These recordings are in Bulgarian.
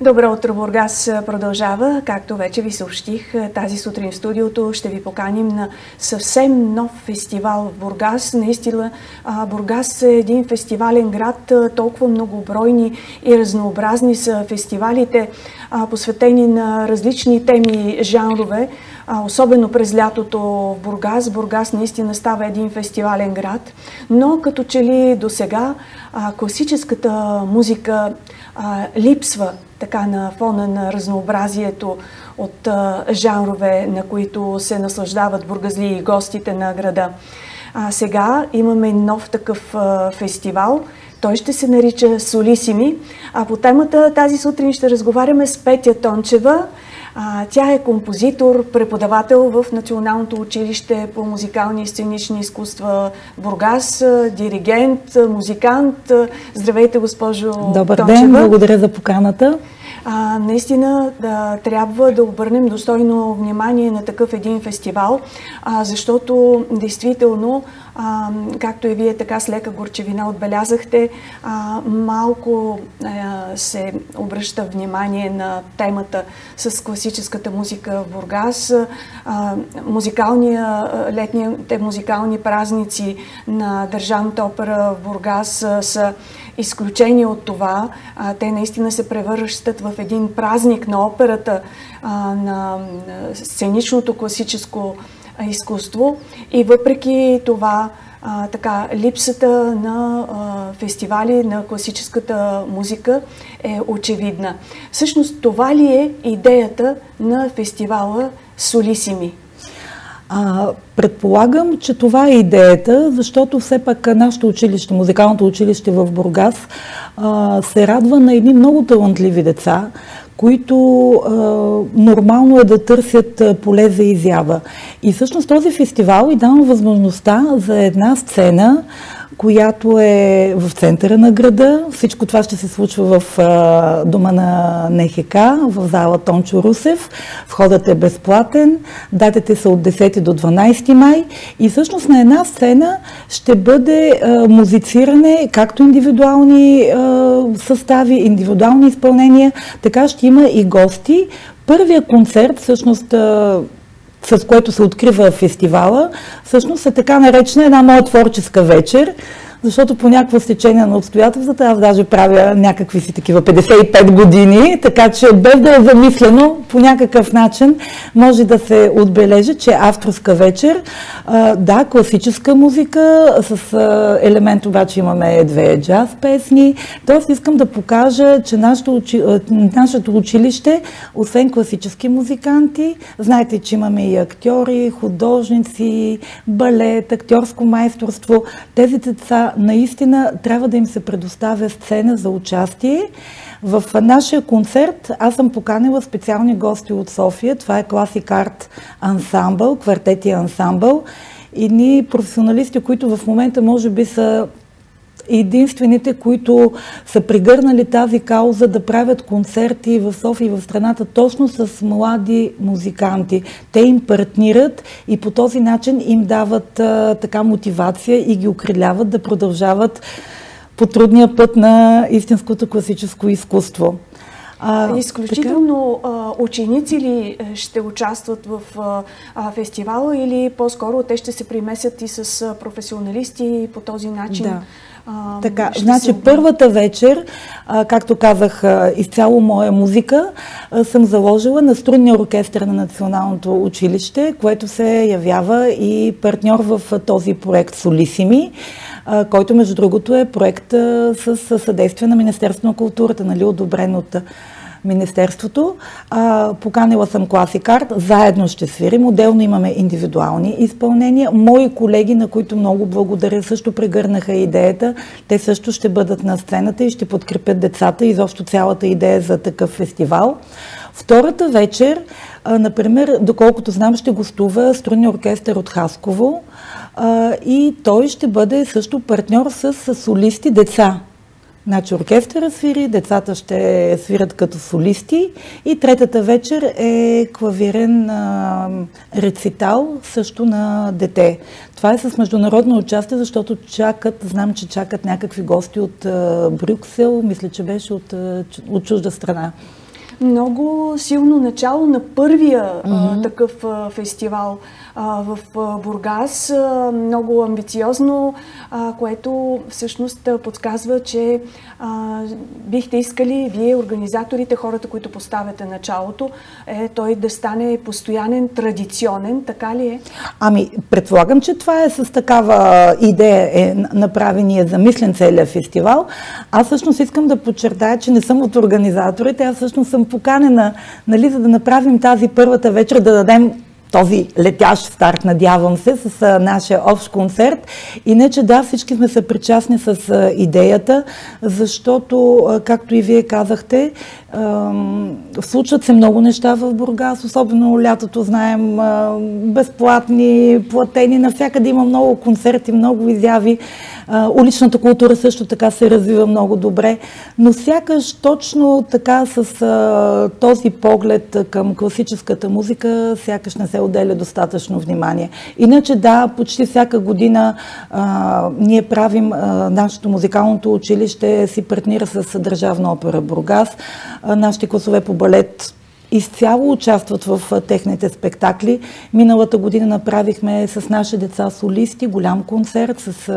Добро утро, Бургас продължава. Както вече ви съобщих, тази сутрин в студиото ще ви поканим на съвсем нов фестивал в Бургас. Наистина, Бургас е един фестивален град, толкова многобройни и разнообразни са фестивалите, посветени на различни теми, жанрове. Особено през лятото в Бургас. Бургас наистина става един фестивален град, но като че ли до сега класическата музика липсва така на фона на разнообразието от жанрове, на които се наслаждават бургазли и гостите на града. Сега имаме нов такъв фестивал. Той ще се нарича Солисими. По темата тази сутрин ще разговаряме с Петя Тончева. Тя е композитор, преподавател в Националното училище по музикални и сценични изкуства Бургас, диригент, музикант. Здравейте, госпожо Тончева. Добър ден, благодаря за поканата. Наистина трябва да обърнем достойно внимание на такъв един фестивал, защото действително, както и вие така с лека горчевина отбелязахте, малко се обръща внимание на темата с класическата музика в Бургас. Летните музикални празници на Държавната опера в Бургас са изключение от това. Те наистина се превръщат в един празник на операта, на сценичното класическо изкуство, и въпреки това липсата на фестивали на класическата музика е очевидна. Всъщност това ли е идеята на фестивала Солисими? Предполагам, че това е идеята, защото все пак нашето училище, музикалното училище в Бургас, се радва на едни много талантливи деца, които нормално е да търсят поле за изява. И всъщност този фестивал и дава възможността за една сцена, която е в центъра на града. Всичко това ще се случва в дома на НХК, в зала Тончо Русев. Входът е безплатен. Датите са от 10 до 12 май. И всъщност на една сцена ще бъде музициране, както индивидуални състави, индивидуални изпълнения, така ще има и гости. Първия концерт, всъщност, с което се открива фестивала, всъщност е така наречена една моя творческа вечер, защото по някакво стечение на обстоятелствата аз даже правя някакви си такива 55 години, така че без да е замислено, по някакъв начин може да се отбележи, че авторска вечер, да, класическа музика, с елемент обаче имаме две джаз песни. Тоест искам да покажа, че нашето училище, освен класически музиканти, знаете, че имаме и актьори, художници, балет, актьорско майсторство. Тези деца наистина трябва да им се предоставя сцена за участие. В нашия концерт аз съм поканила специални гости от София. Това е Classic Art ансамбъл, квартет и ансамбъл. Едни професионалисти, които в момента може би са единствените, които са пригърнали тази кауза да правят концерти в София и в страната точно с млади музиканти. Те им партнират и по този начин им дават така мотивация и ги окриляват да продължават по трудния път на истинското класическо изкуство. Изключително ученици ли ще участват в фестивала, или по-скоро те ще се примесят и с професионалисти по този начин? Да. Така, значи първата вечер, както казах, изцяло моя музика, съм заложила на струнния оркестър на Националното училище, което се явява и партньор в този проект Солисими, който между другото е проект с съдействие на Министерството на културата, нали, одобрен от Министерството. Поканила съм Classic Art, заедно ще свирим, отделно имаме индивидуални изпълнения. Мои колеги, на които много благодаря, също прегърнаха идеята. Те също ще бъдат на сцената и ще подкрепят децата и изобщо цялата идея за такъв фестивал. Втората вечер, например, доколкото знам, ще гостува струнния оркестър от Хасково и той ще бъде също партньор с солисти деца. Значи оркестъра свири, децата ще свират като солисти и третата вечер е клавирен рецитал също на дете. Това е с международно участие, защото знам, че чакат някакви гости от Брюксел, мисля, че беше от чужда страна. много силно начало на първия такъв фестивал в Бургас, много амбициозно, което всъщност подсказва, че бихте искали вие, организаторите, хората, които поставяте началото, той да стане постоянен, традиционен, така ли е? Ами, предполагам, че това е с такава идея направен и замислен целият фестивал. Аз всъщност искам да подчертая, че не съм от организаторите, аз всъщност съм поканена, нали, за да направим тази първата вечер, да дадем този летящ старт, надявам се, с нашия общ концерт. Иначе да, всички сме съпричастни с идеята, защото, както и вие казахте, случват се много неща в Бургас, особено лятото, знаем, безплатни, платени, навсякъде има много концерти, много изяви. Уличната култура също така се развива много добре, но сякаш точно така с този поглед към класическата музика, сякаш не се отделя достатъчно внимание. Иначе да, почти всяка година ние правим, нашето музикалното училище си партнира с Държавна опера Бургас. Нашите класове по балет изцяло участват в техните спектакли. Миналата година направихме с наши деца солисти голям концерт с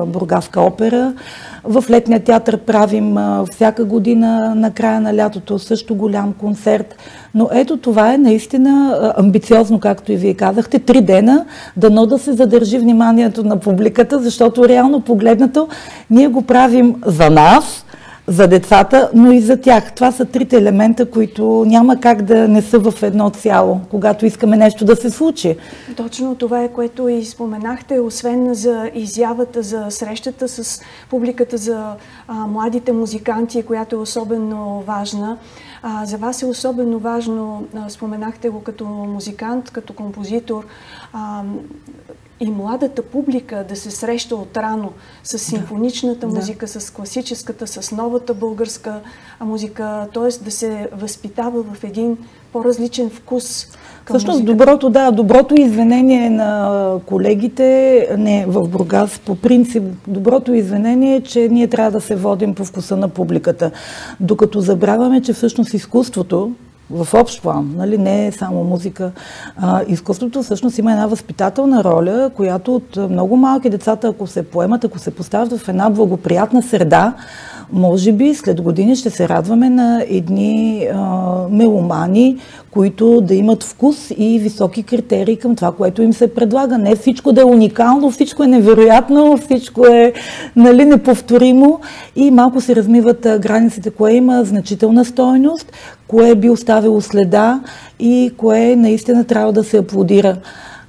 Бургаска опера. В летния театър правим всяка година на края на лятото също голям концерт. Но ето това е наистина амбициозно, както и вие казахте, 3 дена, дано да се задържи вниманието на публиката, защото реално погледнато ние го правим за нас, за децата, но и за тях. Това са 3 елемента, които няма как да не са в едно цяло, когато искаме нещо да се случи. Точно това е, което и споменахте, освен за изявата, за срещата с публиката, за младите музиканти, която е особено важна. За вас е особено важно, споменахте го като музикант, като композитор, и младата публика да се среща отрано с симфоничната музика, с класическата, с новата българска музика, т.е. да се възпитава в един по-различен вкус към всъщност музиката. доброто извинение на колегите, не в Бургас, по принцип, доброто извинение е, че ние трябва да се водим по вкуса на публиката. Докато забравяме, че всъщност изкуството, в общ план, нали, не е само музика. Изкуството всъщност има една възпитателна роля, която от много малки децата, ако се поемат, ако се поставят в една благоприятна среда, може би след години ще се радваме на едни меломани, които да имат вкус и високи критерии към това, което им се предлага. Не всичко да е уникално, всичко е невероятно, всичко е, нали, неповторимо и малко се размиват границите, кое има значителна стойност, кое би оставило следа и кое наистина трябва да се аплодира.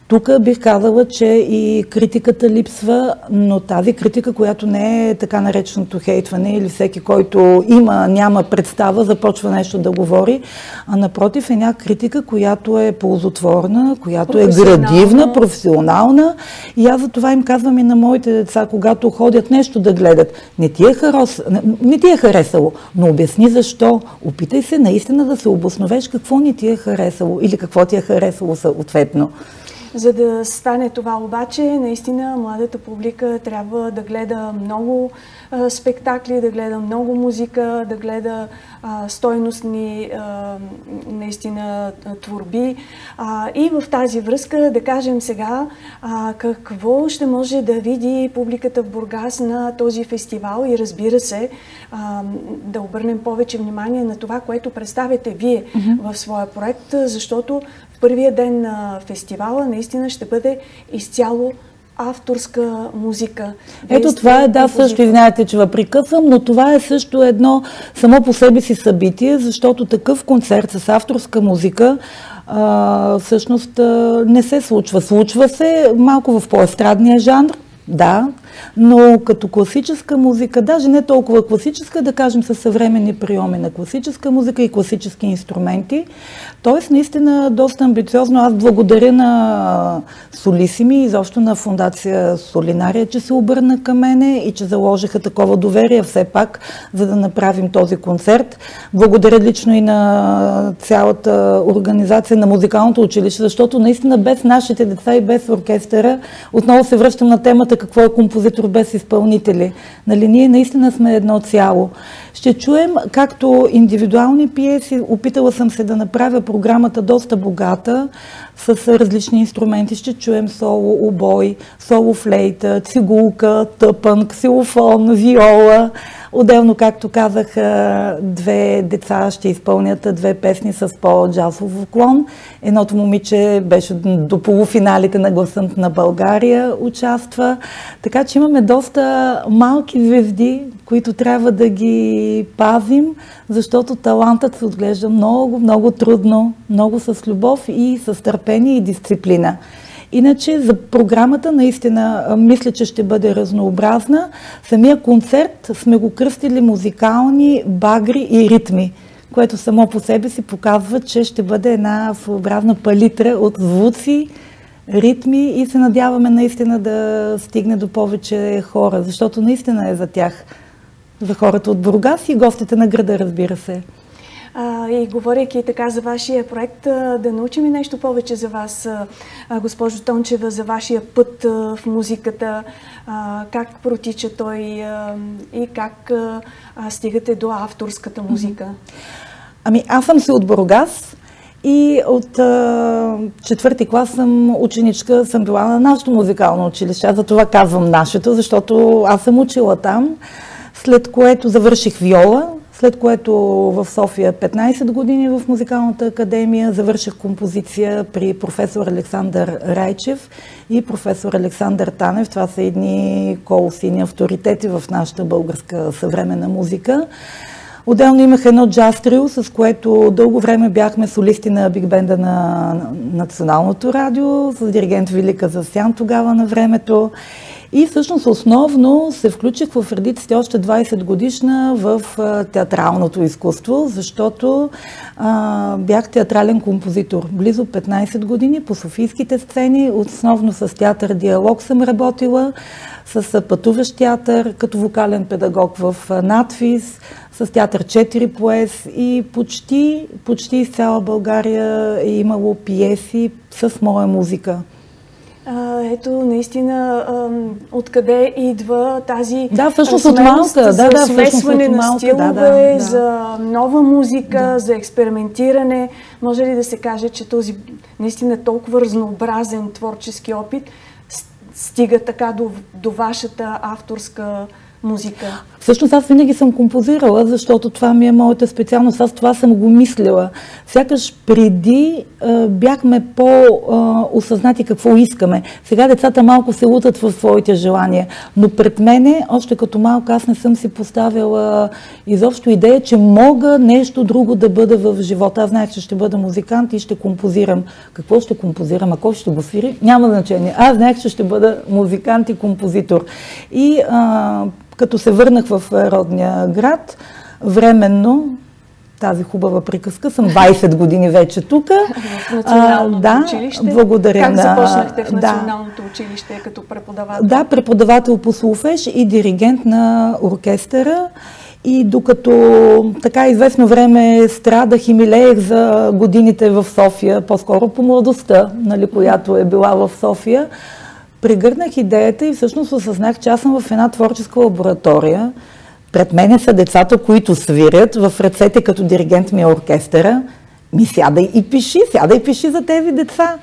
Тук бих казала, че и критиката липсва, но тази критика, която не е така нареченото хейтване или всеки, който няма представа, започва нещо да говори, а напротив е една критика, която е ползотворна, която е градивна, професионална. И аз за това им казвам и на моите деца, когато ходят нещо да гледат, не ти е харесало, но обясни защо. Опитай се наистина да се обосновеш какво не ти е харесало или какво ти е харесало съответно. За да стане това обаче, наистина младата публика трябва да гледа много спектакли, да гледа много музика, да гледа стойностни наистина творби. И в тази връзка да кажем сега какво ще може да види публиката в Бургас на този фестивал и разбира се да обърнем повече внимание на това, което представяте вие в своя проект, защото първия ден на фестивала наистина ще бъде изцяло авторска музика. Ето това е, да, също, извинявайте, че прекъсвам, но това е също едно само по себе си събитие, защото такъв концерт с авторска музика всъщност не се случва. Случва се малко в по-естрадния жанр, да, но като класическа музика, даже не толкова класическа, да кажем със съвременни приеми на класическа музика и класически инструменти. Тоест, наистина, доста амбициозно. Аз благодаря на Солисими и изобщо на фондация Солинария, че се обърна към мене и че заложиха такова доверие все пак, за да направим този концерт. Благодаря лично и на цялата организация на музикалното училище, защото наистина без нашите деца и без оркестъра, отново се връщам на темата какво е композиция, композитор без изпълнители. Нали, ние наистина сме едно цяло. Ще чуем както индивидуални пиеси, опитала съм се да направя програмата доста богата, с различни инструменти. Ще чуем соло, обой, соло флейта, цигулка, тъпън, ксилофон, виола. Отделно, както казах, две деца ще изпълнят две песни с по-джазов уклон. Едното момиче беше до полуфиналите на Гласът на България участва. Така че имаме доста малки звезди, които трябва да ги пазим, защото талантът се отглежда много, много трудно, много с любов и с търпение и дисциплина. Иначе за програмата наистина мисля, че ще бъде разнообразна. Самия концерт сме го кръстили музикални багри и ритми, което само по себе си показва, че ще бъде една своеобразна палитра от звуци, ритми и се надяваме наистина да стигне до повече хора, защото наистина е за тях, за хората от Бургас и гостите на града, разбира се. И говорейки така за вашия проект, да научим и нещо повече за вас, госпожо Тончева, за вашия път в музиката, как протича той и как стигате до авторската музика. Ами аз съм се от Бургас и от четвърти клас съм ученичка, съм била на нашето музикално училище. Аз за това казвам нашето, защото аз съм учила там, след което завърших виола. След което в София 15 години в Музикалната академия завърших композиция при професор Александър Райчев и професор Александър Танев. Това са едни колосини авторитети в нашата българска съвременна музика. Отделно имах едно джаз трио, с което дълго време бяхме солисти на биг бенда на Националното радио, с диригент Велика Засян тогава на времето. И всъщност основно се включих в редиците още 20 годишна в театралното изкуство, защото бях театрален композитор. Близо 15 години по софийските сцени, основно с театър Диалог съм работила, с пътуващ театър, като вокален педагог в надфис, с театър 4 поез и почти из цяла България е имало пиеси с моя музика. Ето, наистина, откъде идва тази всъщност от малка, за смесване на стилове, за нова музика, за експериментиране. Може ли да се каже, че този наистина толкова разнообразен творчески опит стига така до вашата авторска музика? Всъщност аз винаги съм композирала, защото това ми е моята специалност, аз това съм го мислила. Сякаш преди бяхме по-осъзнати какво искаме. Сега децата малко се лутат в своите желания, но пред мене, още като малка, аз не съм си поставила изобщо идея, че мога нещо друго да бъда в живота. Аз знаех, че ще бъда музикант и ще композирам. Какво ще композирам, ако ще го свири? Няма значение. Аз знаех, че ще бъда музикант и композитор. И като се върнах в родния град, временно, тази хубава приказка, съм 20 години вече тук. В Националното училище? Благодаря. Как започнахте в Националното училище като преподавател? Да, преподавател по солфеж и диригент на оркестъра. И докато така известно време страдах и милеех за годините в София, по-скоро по младостта, нали, която е била в София, прегърнах идеята и всъщност осъзнах, че аз съм в една творческа лаборатория. Пред мене са децата, които свирят, в ръцете като диригент ми е оркестъра. Сядай и пиши за тези деца.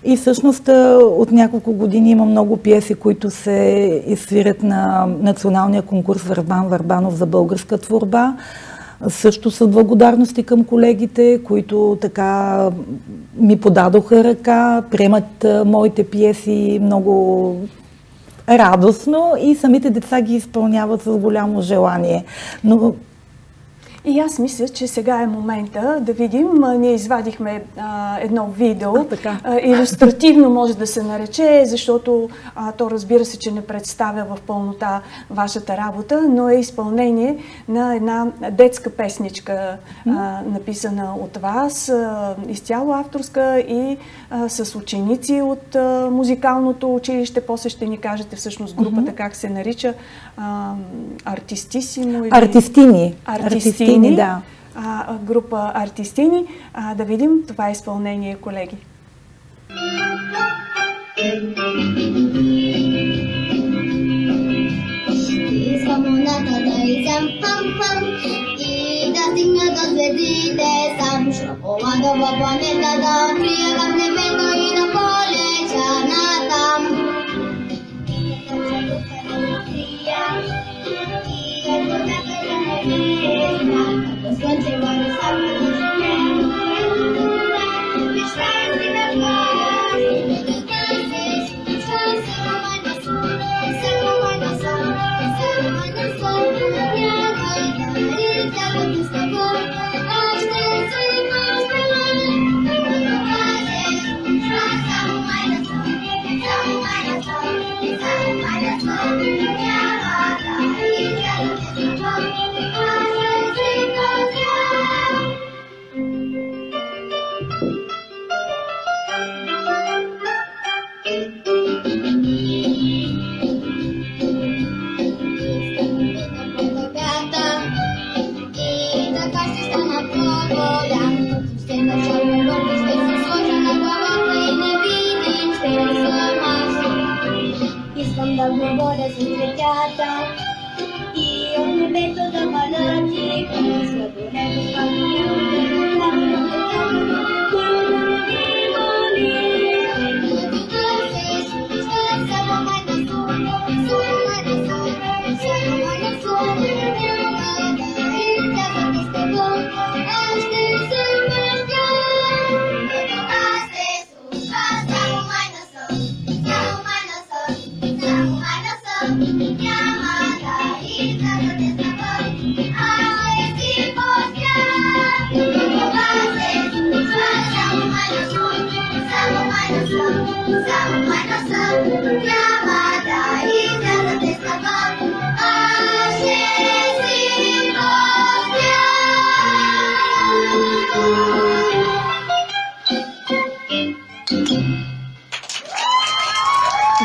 И всъщност от няколко години има много пиеси, които се изсвирят на националния конкурс Върбан Върбанов за българска творба. Също с благодарности към колегите, които така ми подадоха ръка, приемат моите пиеси много радостно и самите деца ги изпълняват с голямо желание. Но И аз мисля, че сега е момента да видим. Ние извадихме едно видео. Илюстративно може да се нарече, защото то разбира се, че не представя в пълнота вашата работа, но е изпълнение на една детска песничка, написана от вас, изцяло авторска и с ученици от музикалното училище. После ще ни кажете всъщност групата как се нарича. Артистисимо или... Артистини, да. Група Артистини. Да видим това изпълнение, колеги. се сам, шоковата в планетата, крие в небето и на полечана там. Слънце върви сапа до земя, мечтая си да влази, да танциш, мечтая се на моята сон, само моята сон, само моята сон, няма да излязат с тобой, аз ще се възпомня, да влазиш, само моята сон, само моята сон, само моята сон, няма да излязат с тобой, аз ще се възпомня. Искам да говоря с цветята и от небето да падат тихо, сладолето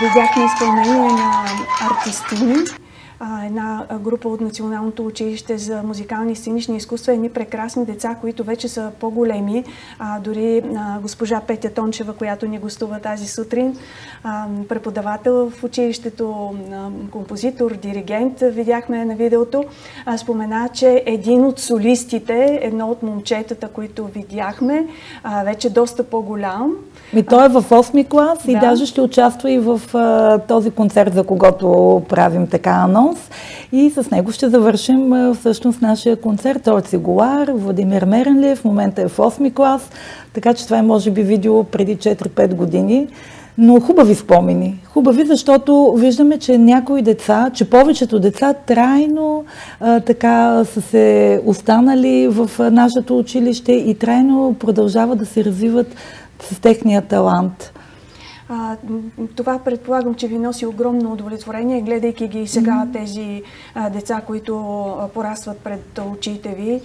Видяхме изпълнение на артистини, една група от Националното училище за музикални и сценични изкуства, едни прекрасни деца, които вече са по-големи. Дори госпожа Петя Тончева, която ни гостува тази сутрин, преподавател в училището, композитор, диригент, видяхме на видеото, спомена, че един от солистите, едно от момчетата, които видяхме, вече доста по-голям. Той е в 8-ми клас и даже ще участва и в този концерт, за когото правим така анонс. И с него ще завършим всъщност нашия концерт. Той е цигулар, Владимир Меренлиев, в момента е в 8-ми клас, така че това е може би видео преди 4-5 години. Но хубави спомени. Хубави, защото виждаме, че някои деца, че повечето деца трайно така са се останали в нашето училище и трайно продължават да се развиват с техния талант. Това предполагам, че ви носи огромно удовлетворение, гледайки ги сега тези деца, които порастват пред очите ви,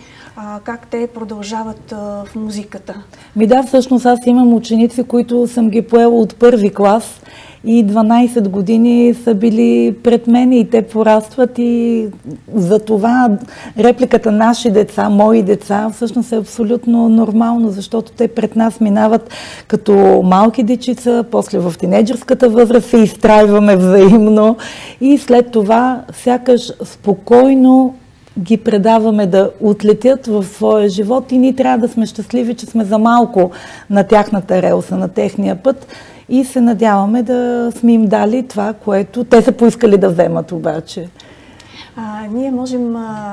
как те продължават в музиката. Да, всъщност аз имам ученици, които съм ги поела от 1-ви клас и 12 години са били пред мен и те порастват и за това репликата наши деца, мои деца, всъщност е абсолютно нормално, защото те пред нас минават като малки дечица, после в тинейджърската възраст се изтрайваме взаимно и след това сякаш спокойно ги предаваме да отлетят в своя живот и ние трябва да сме щастливи, че сме за малко на тяхната релса, на техния път и се надяваме да сме им дали това, което те са поискали да вземат обаче. Ние можем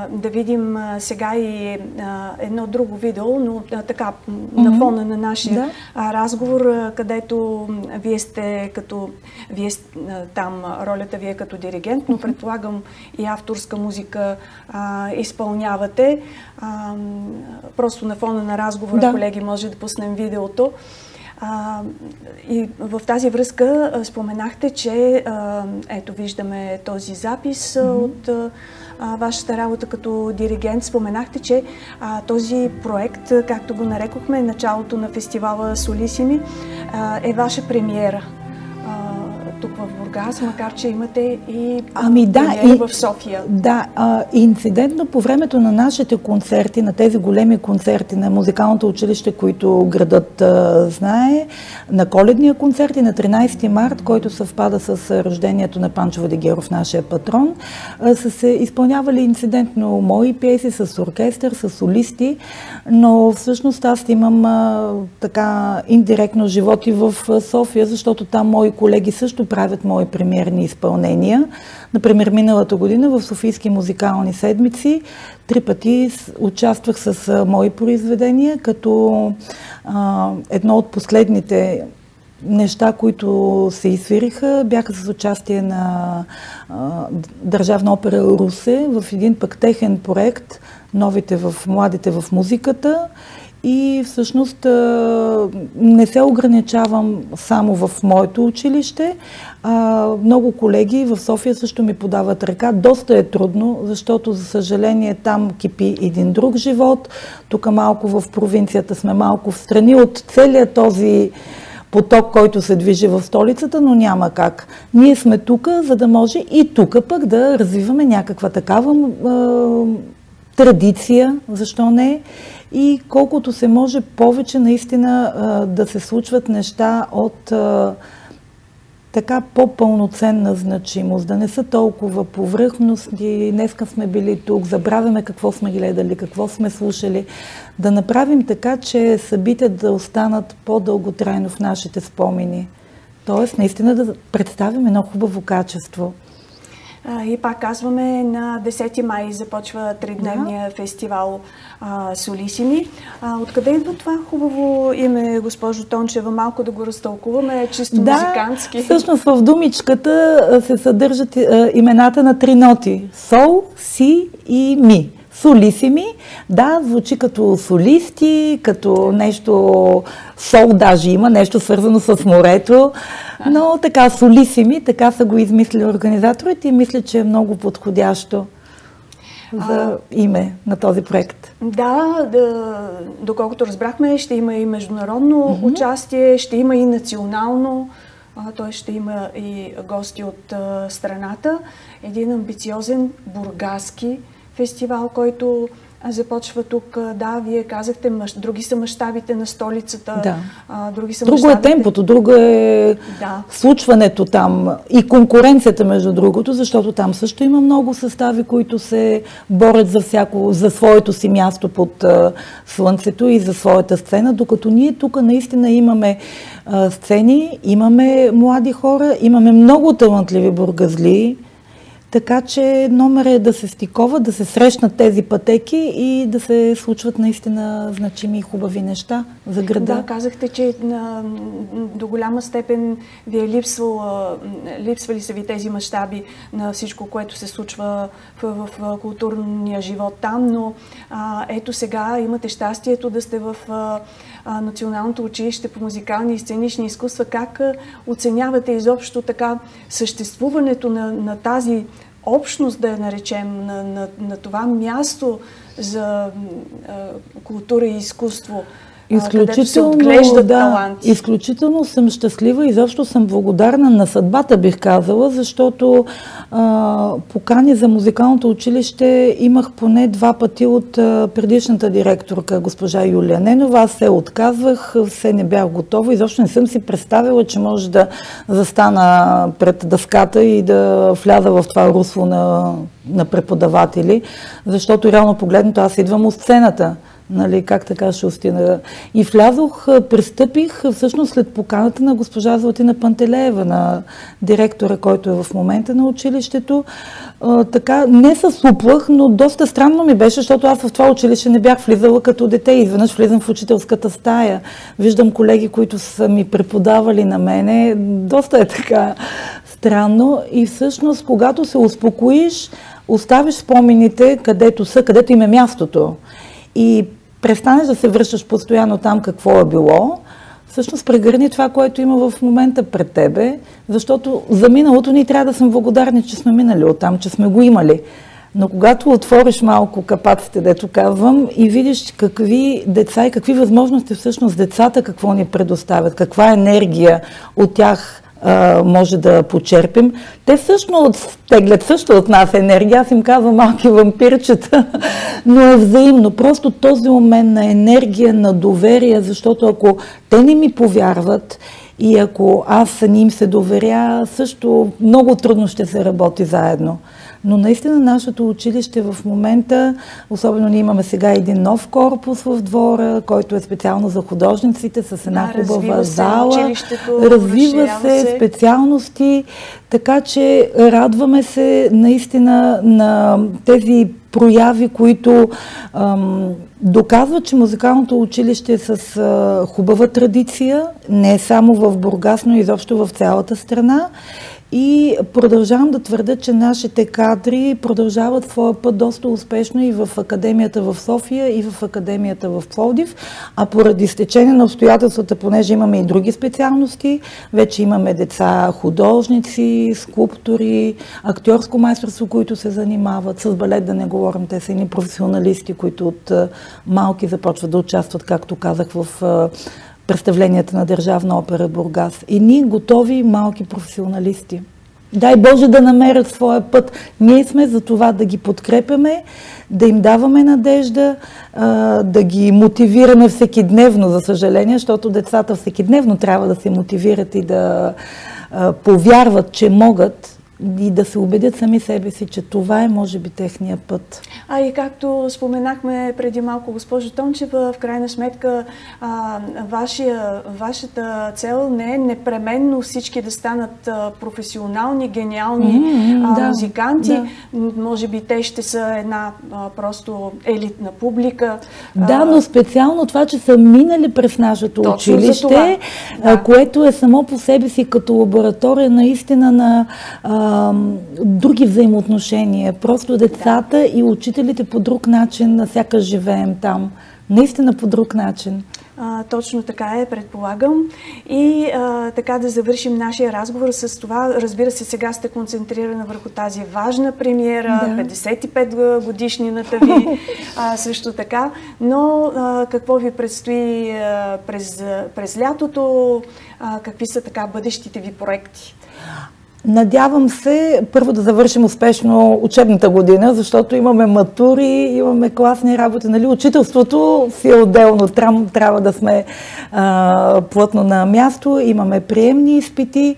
да видим сега и едно друго видео, но така на фона на нашия разговор, където вие сте като, там ролята ви е като диригент, но предполагам и авторска музика изпълнявате. Просто на фона на разговора, колеги, може да пуснем видеото. И в тази връзка споменахте, че ето виждаме този запис от вашата работа като диригент. Споменахте, че този проект, както го нарекохме, началото на фестивала Солисими, е ваша премиера. тук в Бургас, макар че имате и в София. Да, инцидентно по времето на нашите концерти, на тези големи концерти на музикалното училище, които градът знае, на коледния концерт и на 13 март, който съвпада с рождението на Панчо Владигеров, нашия патрон, са се изпълнявали инцидентно мои пиеси с оркестър, с солисти, но всъщност аз имам така индиректно живот и в София, защото там мои колеги също правят мои премиерни изпълнения. Например, миналата година в Софийски музикални седмици 3 пъти участвах с мои произведения, като едно от последните неща, които се изсвириха, бяха с участие на Държавна опера Русе в един пък техен проект Младите в музиката. И всъщност не се ограничавам само в моето училище. Много колеги в София също ми подават ръка. Доста е трудно, защото за съжаление там кипи един друг живот. Тук малко в провинцията сме малко в страни от целия този поток, който се движи в столицата, но няма как. Ние сме тук, за да може и тук пък да развиваме някаква такава традиция, защо не, и колкото се може повече наистина да се случват неща от така по-пълноценна значимост, да не са толкова повърхностни. Днеска сме били тук, забравяме какво сме гледали, какво сме слушали, да направим така, че събитията да останат по-дълготрайно в нашите спомени. Тоест, наистина да представим едно хубаво качество. И пак казваме, на 10 май започва 3-дневния фестивал Солисими. Откъде идва това хубаво име, госпожо Тончева? Малко да го разтълкуваме, чисто музикантски. Всъщност в думичката се съдържат имената на 3 ноти. Сол, си и ми. Солисими, да, звучи като солисти, като нещо, сол даже има, нещо свързано с морето, но така солисими, така са го измислили организаторите и мисля, че е много подходящо за име на този проект. Да, доколкото разбрахме, ще има и международно участие, ще има и национално, т.е. ще има и гости от страната. Един амбициозен бургаски фестивал, който започва тук. Да, вие казахте, други са мащабите на столицата. Да. Други са друго е темпото, друго е случването там и конкуренцията между другото, защото там също има много състави, които се борят за своето си място под слънцето и за своята сцена, докато ние тук наистина имаме сцени, имаме млади хора, имаме много талантливи бургазли. Така че номер е да се стиковат, да се срещнат тези пътеки и да се случват наистина значими и хубави неща за града. Да, казахте, че до голяма степен ви е липсвали са ви тези мащаби на всичко, което се случва в културния живот там, но ето сега имате щастието да сте в Националното училище по музикални и сценични изкуства. Как оценявате изобщо така съществуването на тази общност, да я наречем, на това място за култура и изкуство, където се отглеждат таланти? Изключително съм щастлива и защо съм благодарна на съдбата, бих казала, защото покани за музикалното училище имах поне 2 пъти от предишната директорка, госпожа Юлия Ненова. Аз се отказвах, все не бях готова и защо не съм си представила, че може да застана пред дъската и да вляза в това русло на преподаватели, защото реално погледнато аз идвам от сцената. Нали, как така ще остина. И влязох, пристъпих всъщност след поканата на госпожа Златина Пантелеева, на директора, който е в момента на училището. Така, не се суплах, но доста странно ми беше, защото аз в това училище не бях влизала като дете. Изведнъж влизам в учителската стая. Виждам колеги, които са ми преподавали на мене. Доста е така странно. И всъщност, когато се успокоиш, оставиш спомените където им е мястото. И престанеш да се връщаш постоянно там какво е било, всъщност прегърни това, което има в момента пред тебе, защото за миналото ние трябва да сме благодарни, че сме минали оттам, че сме го имали. Но когато отвориш малко капаците, дето казвам, и видиш какви деца и какви възможности всъщност децата какво ни предоставят, каква енергия от тях може да почерпим. Те всъщност теглят също от нас енергия. Аз им казвам малки вампирчета, но е взаимно. Просто този момент на енергия, на доверие, защото ако те не ми повярват и ако аз не им се доверя, също много трудно ще се работи заедно. Но наистина нашето училище в момента, особено ние имаме сега един нов корпус в двора, който е специално за художниците, с една хубава зала. Развива се специалности, така че радваме се наистина на тези прояви, които доказват, че музикалното училище е с хубава традиция, не само в Бургас, но изобщо в цялата страна. И продължавам да твърда, че нашите кадри продължават своя път доста успешно и в Академията в София, и в Академията в Пловдив. А поради стечение на обстоятелствата, понеже имаме и други специалности, вече имаме деца художници, скулптори, актьорско майсторство, които се занимават с балет, да не говорим, те са едни професионалисти, които от малки започват да участват, както казах, в представленията на Държавна опера Бургас. И ние готови малки професионалисти. Дай Боже да намерят своя път. Ние сме за това да ги подкрепяме, да им даваме надежда, да ги мотивираме всекидневно, за съжаление, защото децата всекидневно трябва да се мотивират и да повярват, че могат, и да се убедят сами себе си, че това е, може би, техния път. И както споменахме преди малко, госпожо Тончева, в крайна сметка вашата цел не е непременно всички да станат професионални, гениални музиканти. Да. Може би те ще са една просто елитна публика. Да, но специално това, че са минали през нашето училище, което е само по себе си като лаборатория наистина на други взаимоотношения. Просто децата и учителите по друг начин сякаш живеем там. Наистина по друг начин. Точно така е, предполагам. И така да завършим нашия разговор с това. Разбира се, сега сте концентрирана върху тази важна премиера, 55 годишнината ви, също така. Но какво ви предстои през лятото? Какви са така бъдещите ви проекти? Надявам се първо да завършим успешно учебната година, защото имаме матури, имаме класни работи. Нали? Учителството си е отделно, трябва да сме плътно на място, имаме приемни изпити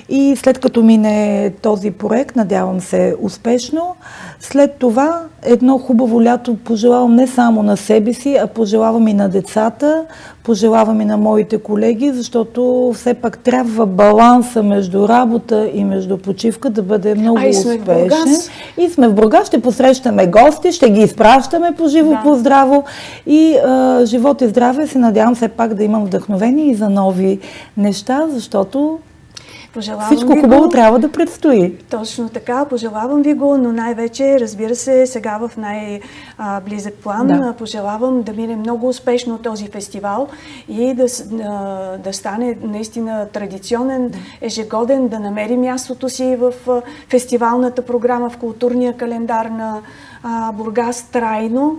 и след като мине този проект, надявам се успешно, след това едно хубаво лято пожелавам не само на себе си, а пожелавам и на децата, пожелавам и на моите колеги, защото все пак трябва баланса между работа и между почивка да бъде много успешен. И сме в Бургас, ще посрещаме гости, ще ги изпращаме по живо, по здраво и живот и здраве. Се надявам все пак да имам вдъхновение и за нови неща, защото всичко хубаво трябва да предстои. Точно така, пожелавам ви го, но най-вече, разбира се, сега в най-близък план, пожелавам да мине много успешно този фестивал и да стане наистина традиционен, ежегоден, да намери мястото си в фестивалната програма, в културния календар на Бургас трайно.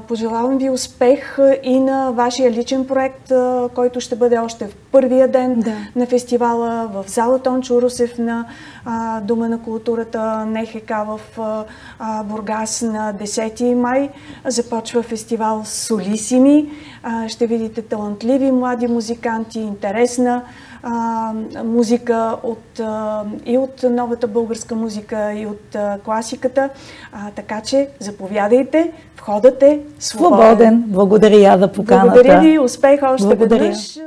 Пожелавам ви успех и на вашия личен проект, който ще бъде още в първия ден на фестивала в зала Тончо Русев на Дома на културата НХК в Бургас на 10 май. Започва фестивал Солисими. Ще видите талантливи млади музиканти, интересна музика и от новата българска музика, и от класиката. Така че заповядайте, входът е свободен. Благодаря за поканата. Благодаря ви, успех още веднъж.